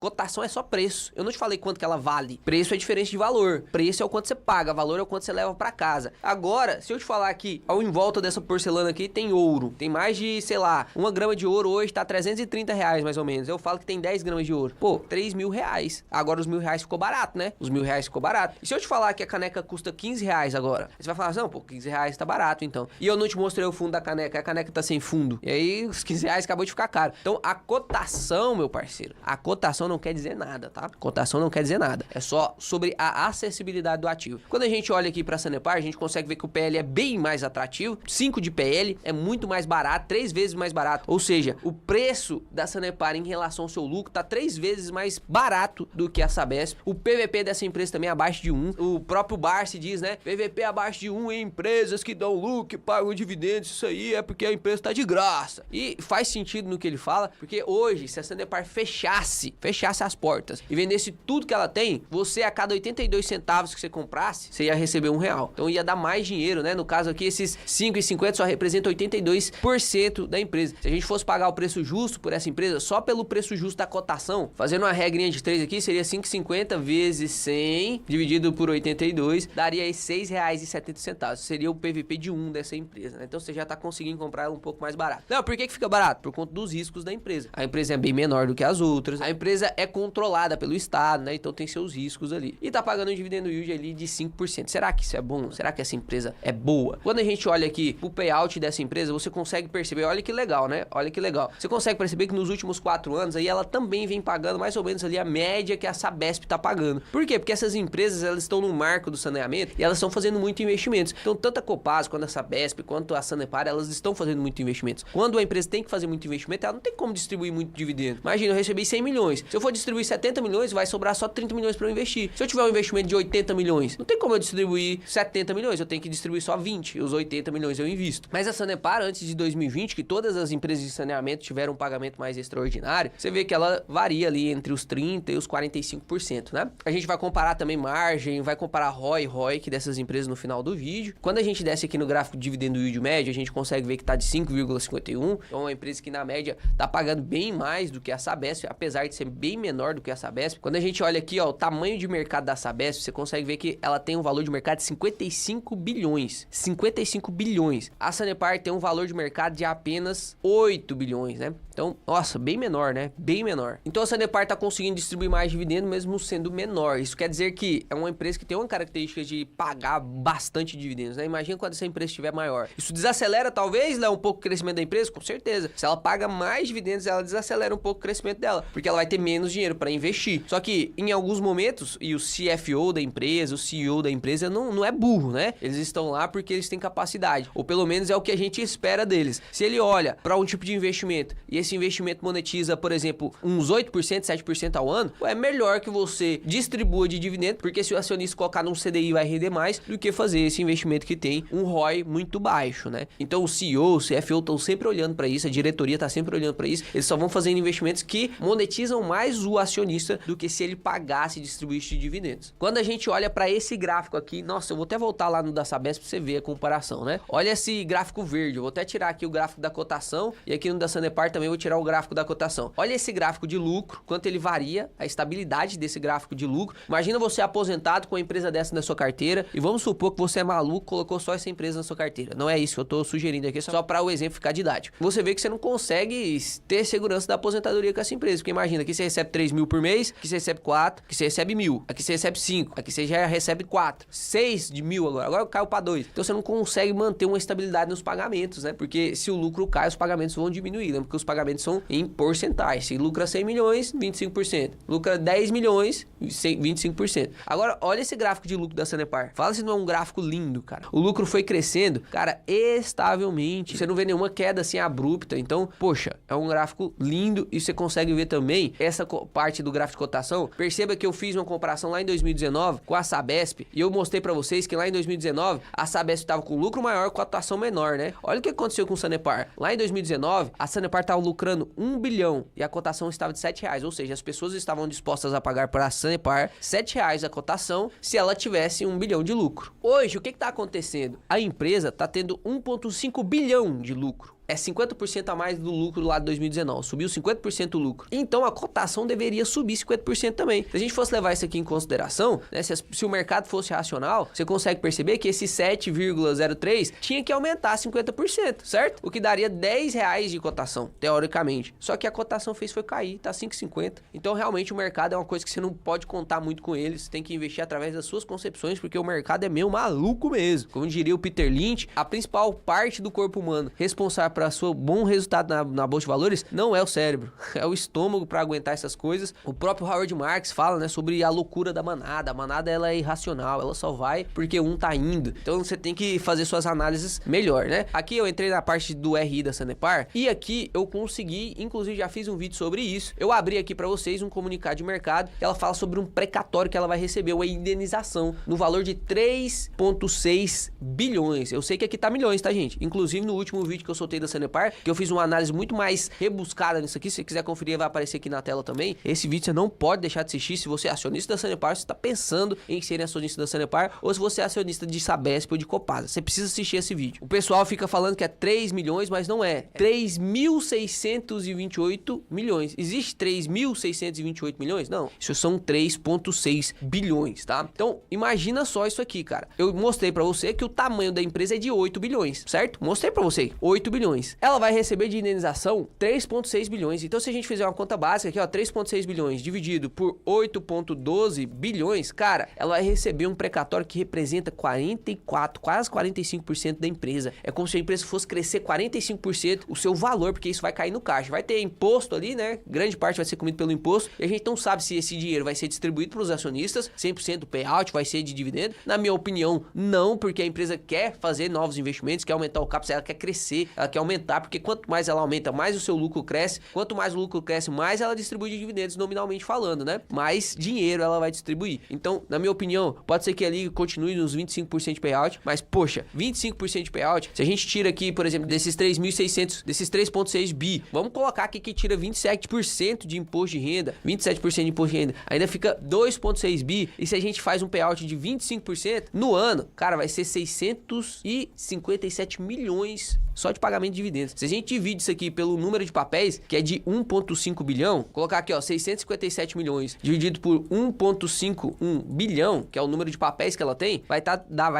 Cotação é só preço. Eu não te falei quanto que ela vale. Preço é diferente de valor. Preço é o quanto você paga, valor é o quanto você leva pra casa. Agora, se eu te falar que ao em volta dessa porcelana aqui tem ouro, tem mais de, sei lá, 1 grama de ouro hoje tá R$330 mais ou menos. Eu falo que tem 10 gramas de ouro. Pô, R$3.000. Agora os R$1.000 ficou barato, né? Os R$1.000 ficou barato. E se eu te falar que a caneca custa R$15 agora? Você vai falar, não, pô, R$15 tá barato então. E eu não te mostrei o fundo da caneca, a caneca tá sem fundo. E aí os R$15 acabou de ficar caro. Então a cotação, meu parceiro, a cotação não quer dizer nada, tá? Cotação não quer dizer nada. É só sobre a acessibilidade do ativo. Quando a gente olha aqui pra Sanepar, a gente consegue ver que o PL é bem mais atrativo. 5 de PL é muito mais barato, 3 vezes mais barato. Ou seja, o preço da Sanepar em relação ao seu lucro tá 3 vezes mais barato do que a Sabesp. O PVP dessa empresa também é abaixo de 1. O próprio Barsi diz, né? PVP abaixo de 1 em empresas que dão lucro, pagam dividendos. Isso aí é porque a empresa tá de graça. E faz sentido no que ele fala, porque hoje, se a Sanepar fechasse as portas e vendesse tudo que ela tem, você a cada 82 centavos que você comprasse, você ia receber R$1. Então ia dar mais dinheiro, né? No caso aqui, esses 5,50 só representam 82% da empresa. Se a gente fosse pagar o preço justo por essa empresa, só pelo preço justo da cotação, fazendo uma regrinha de 3 aqui, seria 5,50 vezes 100 dividido por 82, daria aí R$6,70. Seria o PVP de 1 dessa empresa, né? Então você já tá conseguindo comprar ela um pouco mais barato. Não, por que fica barato? Por conta dos riscos da empresa. A empresa é bem menor do que as outras. A empresa é controlada pelo Estado, né? Então tem seus riscos ali. E tá pagando um dividendo yield ali de 5%. Será que isso é bom? Será que essa empresa é boa? Quando a gente olha aqui o payout dessa empresa, você consegue perceber, olha que legal, né? Olha que legal. Você consegue perceber que nos últimos 4 anos aí ela também vem pagando mais ou menos ali a média que a Sabesp tá pagando. Por quê? Porque essas empresas, elas estão no marco do saneamento e elas estão fazendo muito investimentos. Então tanto a Copasa quanto a Sabesp, quanto a Sanepar, elas estão fazendo muito investimentos. Quando a empresa tem que fazer muito investimento, ela não tem como distribuir muito dividendo. Imagina, eu recebi 100 milhões. Se eu for distribuir 70 milhões, vai sobrar só 30 milhões para eu investir. Se eu tiver um investimento de 80 milhões, não tem como eu distribuir 70 milhões, eu tenho que distribuir só 20, e os 80 milhões eu invisto. Mas a Sanepar, antes de 2020, que todas as empresas de saneamento tiveram um pagamento mais extraordinário, você vê que ela varia ali entre os 30% e os 45%, né? A gente vai comparar também margem, vai comparar ROIC dessas empresas no final do vídeo. Quando a gente desce aqui no gráfico de dividendo yield médio, a gente consegue ver que tá de 5,51, então é uma empresa que na média tá pagando bem mais do que a Sabesp, apesar de ser bem menor do que a Sabesp. Quando a gente olha aqui, ó, o tamanho de mercado da Sabesp, você consegue ver que ela tem um valor de mercado de 55 bilhões. 55 bilhões. A Sanepar tem um valor de mercado de apenas 8 bilhões, né? Então, nossa, bem menor, né? Bem menor. Então a Sanepar tá conseguindo distribuir mais dividendo mesmo sendo menor. Isso quer dizer que é uma empresa que tem uma característica de pagar bastante dividendos, né? Imagina quando essa empresa estiver maior. Isso desacelera talvez, né, um pouco o crescimento da empresa? Com certeza. Se ela paga mais dividendos, ela desacelera um pouco o crescimento dela, porque ela vai ter menos dinheiro para investir. Só que em alguns momentos, e o CFO da empresa, o CEO da empresa não é burro, né? Eles estão lá porque eles têm capacidade, ou pelo menos é o que a gente espera deles. Se ele olha para um tipo de investimento e esse investimento monetiza, por exemplo, uns 8%, 7% ao ano, é melhor que você distribua de dividendo, porque se o acionista colocar num CDI vai render mais do que fazer esse investimento que tem um ROI muito baixo, né? Então o CEO, o CFO estão sempre olhando para isso, a diretoria está sempre olhando para isso, eles só vão fazendo investimentos que monetizam mais o acionista do que se ele pagasse e distribuísse de dividendos. Quando a gente olha para esse gráfico aqui, nossa, eu vou até voltar lá no da Sabesp para você ver a comparação, né? Olha esse gráfico verde, eu vou até tirar aqui o gráfico da cotação e aqui no da Sanepar também vou tirar o gráfico da cotação. Olha esse gráfico de lucro, quanto ele varia, a estabilidade desse gráfico de lucro. Imagina você aposentado com uma empresa dessa na sua carteira e vamos supor que você é maluco, colocou só essa empresa na sua carteira. Não é isso que eu tô sugerindo aqui, só para o exemplo ficar didático. Você vê que você não consegue ter segurança da aposentadoria com essa empresa, porque imagina, aqui você recebe 3 mil por mês, aqui você recebe 4, aqui você recebe 1.000, aqui você recebe 5, aqui você já recebe 4, 6 de 1.000 agora caiu para 2. Então você não consegue manter uma estabilidade nos pagamentos, né? Porque se o lucro cai, os pagamentos vão diminuir, né? Porque os pagamentos são em porcentagem. Se lucra 100 milhões, 25%. Lucra 10 milhões, 25%. Agora, olha esse gráfico de lucro da Sanepar. Fala se não é um gráfico lindo, cara. O lucro foi crescendo, cara, estavelmente. Você não vê nenhuma queda assim abrupta. Então, poxa, é um gráfico lindo e você consegue ver também essa parte do gráfico de cotação. Perceba que eu fiz uma comparação lá em 2019 com a Sabesp e eu mostrei pra vocês que lá em 2019 a Sabesp tava com lucro maior, cotação menor, né? Olha o que aconteceu com o Sanepar. Lá em 2019, a Sanepar tava lucrando 1 bilhão e a cotação estava de R$7, ou seja, as pessoas estavam dispostas a pagar para a Sanepar R$7 a cotação se ela tivesse 1 bilhão de lucro. Hoje, o que tá acontecendo? A empresa tá tendo 1,5 bilhão de lucro. é 50% a mais do lucro lá de 2019. Subiu 50% o lucro. Então a cotação deveria subir 50% também. Se a gente fosse levar isso aqui em consideração, né, se o mercado fosse racional, você consegue perceber que esse 7,03 tinha que aumentar 50%, certo? O que daria R$10 de cotação, teoricamente. Só que a cotação foi cair, tá 5,50. Então realmente o mercado é uma coisa que você não pode contar muito com eles, tem que investir através das suas concepções, porque o mercado é meio maluco mesmo. Como diria o Peter Lynch, a principal parte do corpo humano responsável para seu bom resultado na bolsa de valores não é o cérebro, é o estômago para aguentar essas coisas. O próprio Howard Marks fala, né, sobre a loucura da manada. A manada, ela é irracional, ela só vai porque um tá indo. Então você tem que fazer suas análises melhor, né? Aqui eu entrei na parte do RI da Sanepar e aqui eu consegui, inclusive já fiz um vídeo sobre isso. Eu abri aqui para vocês um comunicado de mercado que ela fala sobre um precatório que ela vai receber, uma indenização no valor de 3,6 bilhões. Eu sei que aqui tá milhões, tá, gente? Inclusive no último vídeo que eu soltei da Sanepar, que eu fiz uma análise muito mais rebuscada nisso aqui. Se você quiser conferir, vai aparecer aqui na tela também. Esse vídeo você não pode deixar de assistir. Se você é acionista da Sanepar, você tá pensando em ser acionista da Sanepar, ou se você é acionista de Sabesp ou de Copasa, você precisa assistir esse vídeo. O pessoal fica falando que é 3 milhões, mas não é. 3.628 milhões. Existe 3.628 milhões? Não. Isso são 3,6 bilhões, tá? Então, imagina só isso aqui, cara. Eu mostrei pra você que o tamanho da empresa é de 8 bilhões, certo? Mostrei pra você. 8 bilhões. Ela vai receber de indenização 3,6 bilhões. Então, se a gente fizer uma conta básica aqui, ó, 3,6 bilhões dividido por 8,12 bilhões, cara, ela vai receber um precatório que representa 44, quase 45% da empresa. É como se a empresa fosse crescer 45% o seu valor, porque isso vai cair no caixa. Vai ter imposto ali, né? Grande parte vai ser comido pelo imposto. E a gente não sabe se esse dinheiro vai ser distribuído para os acionistas, 100% do payout vai ser de dividendo. Na minha opinião, não, porque a empresa quer fazer novos investimentos, quer aumentar o capital, ela quer crescer, ela quer aumentar, porque quanto mais ela aumenta, mais o seu lucro cresce. Quanto mais o lucro cresce, mais ela distribui de dividendos, nominalmente falando, né? Mais dinheiro ela vai distribuir. Então, na minha opinião, pode ser que ali continue nos 25% de payout, mas, poxa, 25% de payout, se a gente tira aqui, por exemplo, desses 3.600, desses 3,6 bi, vamos colocar aqui que tira 27% de imposto de renda, 27% de imposto de renda, ainda fica 2,6 bi, e se a gente faz um payout de 25%, no ano, cara, vai ser 657 milhões só de pagamento de dividendos. Se a gente divide isso aqui pelo número de papéis, que é de 1,5 bilhão, colocar aqui, ó, 657 milhões dividido por 1,51 bilhão, que é o número de papéis que ela tem, vai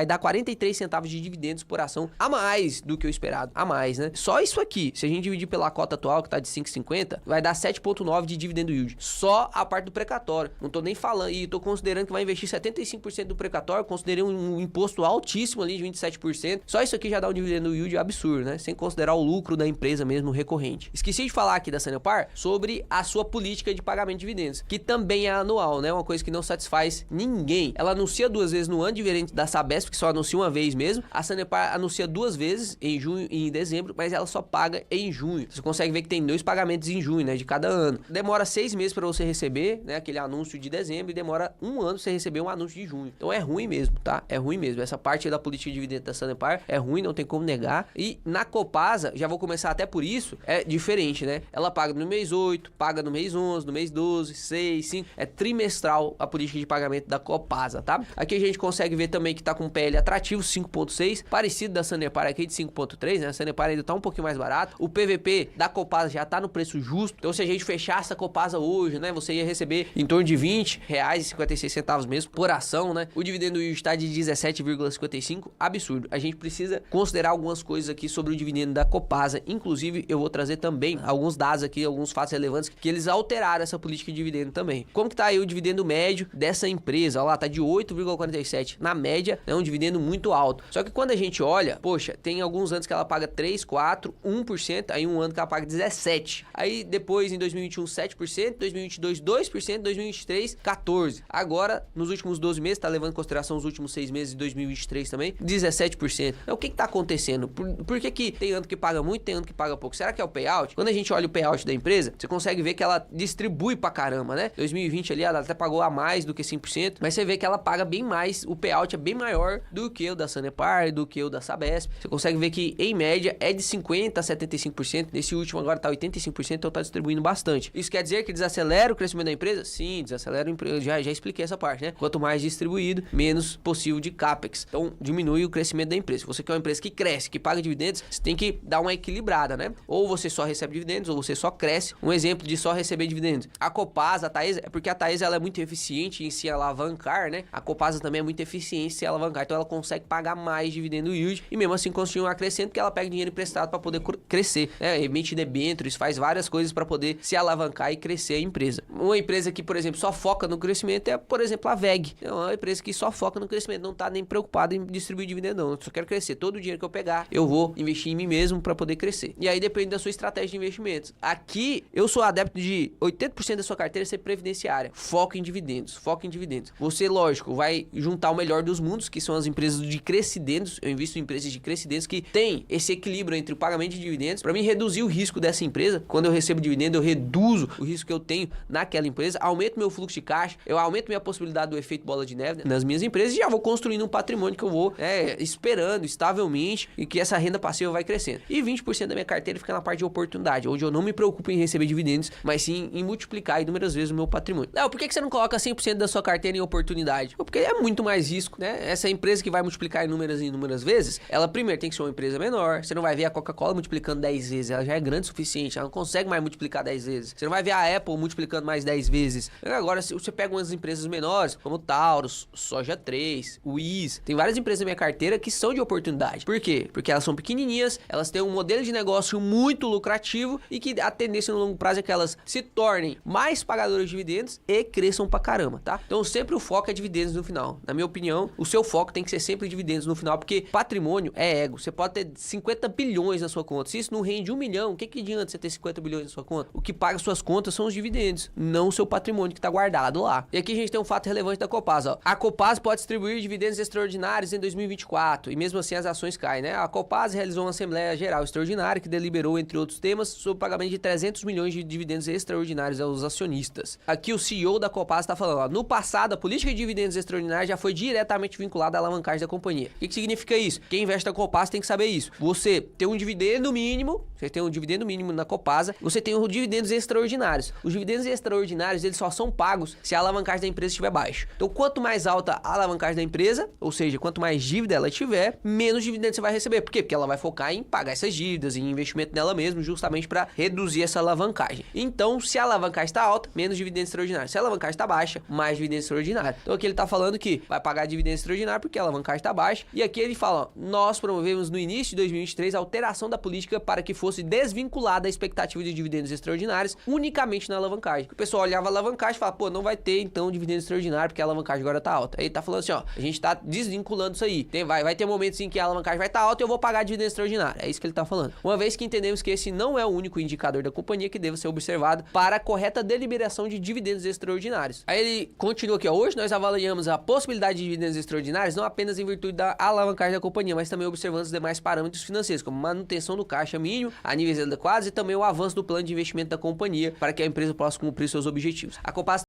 dar 43 centavos de dividendos por ação a mais do que o esperado. A mais, né? Só isso aqui, se a gente dividir pela cota atual, que tá de 5,50, vai dar 7,9 de dividendo yield. Só a parte do precatório. Não tô nem falando, e tô considerando que vai investir 75% do precatório, considerei um imposto altíssimo ali de 27%. Só isso aqui já dá um dividendo yield absurdo, né? Sem considerar o lucro da empresa mesmo recorrente. Esqueci de falar aqui da Sanepar sobre a sua política de pagamento de dividendos, que também é anual, né? Uma coisa que não satisfaz ninguém. Ela anuncia 2 vezes no ano, diferente da Sabesp, que só anuncia uma vez mesmo. A Sanepar anuncia 2 vezes, em junho e em dezembro, mas ela só paga em junho. Você consegue ver que tem 2 pagamentos em junho, né? De cada ano. Demora 6 meses para você receber, né? Aquele anúncio de dezembro, e demora 1 ano pra você receber um anúncio de junho. Então é ruim mesmo, tá? É ruim mesmo. Essa parte da política de dividendo da Sanepar é ruim, não tem como negar. E na Copasa, já vou começar até por isso, é diferente, né? Ela paga no mês 8, paga no mês 11, no mês 12, 6, 5. É trimestral a política de pagamento da Copasa, tá? Aqui a gente consegue ver também que tá com um PL atrativo, 5,6, parecido da Sanepar aqui de 5,3, né? A Sanepar ainda tá um pouquinho mais barato. O PVP da Copasa já tá no preço justo. Então se a gente fechasse a Copasa hoje, né? Você ia receber em torno de R$20,56 mesmo por ação, né? O dividendo yield está de 17,55, absurdo. A gente precisa considerar algumas coisas aqui sobre o dividendo da Copasa. Inclusive, eu vou trazer também alguns dados aqui, alguns fatos relevantes que eles alteraram essa política de dividendo também. Como que tá aí o dividendo médio dessa empresa? Olha lá, tá de 8,47. Na média, é um dividendo muito alto. Só que quando a gente olha, poxa, tem alguns anos que ela paga 3, 4, 1%, aí um ano que ela paga 17%. Aí depois, em 2021, 7%, 2022, 2%, 2023, 14%. Agora, nos últimos 12 meses, tá levando em consideração os últimos 6 meses de 2023 também, 17%. Então, o que que tá acontecendo? Por que que tem ano que paga muito, tem ano que paga pouco? Será que é o payout? Quando a gente olha o payout da empresa, você consegue ver que ela distribui pra caramba, né? 2020 ali, ela até pagou a mais do que 5%, mas você vê que ela paga bem mais, o payout é bem maior do que o da Sanepar, do que o da Sabesp. Você consegue ver que, em média, é de 50% a 75%. Nesse último agora tá 85%, então tá distribuindo bastante. Isso quer dizer que desacelera o crescimento da empresa? Sim, desacelera o emprego. Já expliquei essa parte, né? Quanto mais distribuído, menos possível de CAPEX. Então, diminui o crescimento da empresa. Se você quer uma empresa que cresce, que paga dividendos, dividendos, você tem que dar uma equilibrada, né? Ou você só recebe dividendos, ou você só cresce. Um exemplo de só receber dividendos. A Copasa, a Taesa, é porque a Taesa ela é muito eficiente em se alavancar, né? A Copasa também é muito eficiente em se alavancar, então ela consegue pagar mais dividendo yield e mesmo assim continuar crescendo, porque ela pega dinheiro emprestado para poder crescer, né? Emite debêntures, faz várias coisas para poder se alavancar e crescer a empresa. Uma empresa que, por exemplo, só foca no crescimento é, por exemplo, a VEG. É uma empresa que só foca no crescimento, não tá nem preocupada em distribuir dividendo, não. Eu só quero crescer. Todo o dinheiro que eu pegar, eu vou investir em mim mesmo para poder crescer. E aí depende da sua estratégia de investimentos. Aqui, eu sou adepto de 80% da sua carteira ser previdenciária. Foco em dividendos, foco em dividendos. Você, lógico, vai juntar o melhor dos mundos, que são as empresas de crescidendos. Eu invisto em empresas de crescidendos que tem esse equilíbrio entre o pagamento de dividendos. Para mim, reduzir o risco dessa empresa. Quando eu recebo dividendo, eu reduzo o risco que eu tenho naquela empresa, aumento meu fluxo de caixa, eu aumento minha possibilidade do efeito bola de neve nas minhas empresas e já vou construindo um patrimônio que eu vou esperando estavelmente e que essa renda passiva vai crescendo. E 20% da minha carteira fica na parte de oportunidade, onde eu não me preocupo em receber dividendos, mas sim em multiplicar inúmeras vezes o meu patrimônio. Léo, por que você não coloca 100% da sua carteira em oportunidade? Porque é muito mais risco, né? Essa empresa que vai multiplicar inúmeras vezes, ela primeiro tem que ser uma empresa menor. Você não vai ver a Coca-Cola multiplicando 10 vezes, ela já é grande o suficiente, ela não consegue mais multiplicar 10 vezes. Você não vai ver a Apple multiplicando mais 10 vezes. Agora, se você pega umas empresas menores, como Taurus, Soja 3, Wiz, tem várias empresas na minha carteira que são de oportunidade. Por quê? Porque elas são pequenininhas, elas têm um modelo de negócio muito lucrativo e que a tendência no longo prazo é que elas se tornem mais pagadoras de dividendos e cresçam pra caramba, tá? Então sempre o foco é dividendos no final. Na minha opinião, o seu foco tem que ser sempre dividendos no final, porque patrimônio é ego. Você pode ter 50 bilhões na sua conta. Se isso não rende 1 milhão, o que adianta você ter 50 bilhões na sua conta? O que paga suas contas são os dividendos, não o seu patrimônio que tá guardado lá. E aqui a gente tem um fato relevante da Copasa, ó. A Copasa pode distribuir dividendos extraordinários em 2024 e mesmo assim as ações caem, né? A Copasa realizou uma Assembleia Geral Extraordinária que deliberou, entre outros temas, sobre o pagamento de 300 milhões de dividendos extraordinários aos acionistas. Aqui o CEO da Copasa tá falando, ó, no passado a política de dividendos extraordinários já foi diretamente vinculada à alavancagem da companhia. O que significa isso? Quem investe na Copasa tem que saber isso. Você tem um dividendo mínimo, na Copasa, você tem os dividendos extraordinários. Os dividendos extraordinários, eles só são pagos se a alavancagem da empresa estiver baixa. Então, quanto mais alta a alavancagem da empresa, ou seja, quanto mais dívida ela tiver, menos dividendos você vai receber. Por quê? Porque ela vai focar em pagar essas dívidas, em investimento nela mesmo, justamente para reduzir essa alavancagem. Então, se a alavancagem está alta, menos dividendos extraordinários. Se a alavancagem está baixa, mais dividendos extraordinários. Então, aqui ele está falando que vai pagar dividendos extraordinários porque a alavancagem está baixa. E aqui ele fala, ó, nós promovemos no início de 2023 a alteração da política para que fosse desvinculada a expectativa de dividendos extraordinários unicamente na alavancagem. O pessoal olhava a alavancagem e falava, pô, não vai ter então dividendo extraordinário porque a alavancagem agora tá alta. Aí ele tá falando assim, ó, a gente tá desvinculando isso aí. Vai ter momentos em que a alavancagem vai estar alta e eu vou pagar dividendo extraordinário. É isso que ele tá falando. Uma vez que entendemos que esse não é o único indicador da companhia que deve ser observado para a correta deliberação de dividendos extraordinários. Aí ele continua aqui, ó, hoje nós avaliamos a possibilidade de dividendos extraordinários não apenas em virtude da alavancagem da companhia, mas também observando os demais parâmetros financeiros, como manutenção do caixa mínimo a níveis adequados e também o avanço do plano de investimento da companhia para que a empresa possa cumprir seus objetivos. A Copasa